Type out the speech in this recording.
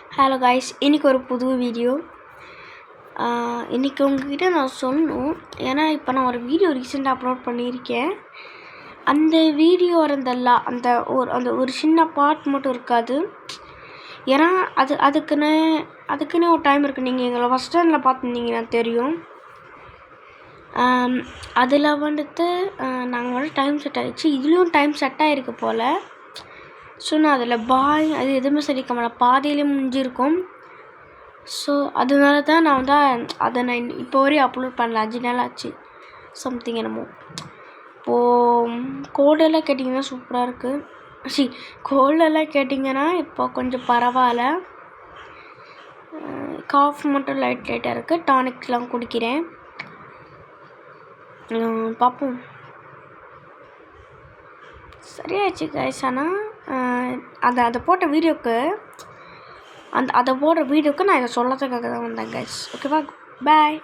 Hello guys, இன்றைக்கி ஒரு புது வீடியோ. இன்றைக்கி உங்ககிட்ட நான் சொல்லணும். ஏன்னா இப்போ நான் ஒரு வீடியோ ரீசெண்டாக அப்லோட் பண்ணியிருக்கேன். அந்த வீடியோ அந்த ஒரு சின்ன பார்ட் மட்டும் இருக்காது. ஏன்னா அதுக்குன்னு ஒரு டைம் இருக்குது. நீங்கள் எங்களை ஃபஸ்ட் ஸ்டாண்டில் பார்த்துருந்தீங்கன்னா தெரியும். அதில் நாங்கள் டைம் செட் ஆகிடுச்சு. இதுலேயும் டைம் செட் ஆகிருக்கு போல். ஸோ நான் அதில் அது எதுவுமே சொல்லிக்க மாட்டேன், பாதியிலே முடிஞ்சிருக்கும். ஸோ அதனால தான் நான் அதை இப்போ வரையும் அப்லோட் பண்ணல. 5 நாள் ஆச்சு சம்திங் என்னமோ. இப்போது கோல்டெல்லாம் கேட்டிங்கன்னா சூப்பராக இருக்குது. கோல்டெல்லாம் கேட்டிங்கன்னா இப்போ கொஞ்சம் பரவாயில்ல. காஃப் மட்டும் லைட்டாக இருக்குது. டானிக்ஸ்லாம் குடிக்கிறேன். பார்ப்போம். சரியாயிடுச்சு கைஸ். ஆனால் அதை போட்ட வீடியோவுக்கு அதை போடுற வீடியோவுக்கு நான் இதை சொல்லறதுக்காக தான் வந்தேன் கைஸ். ஓகேவா? பாய்.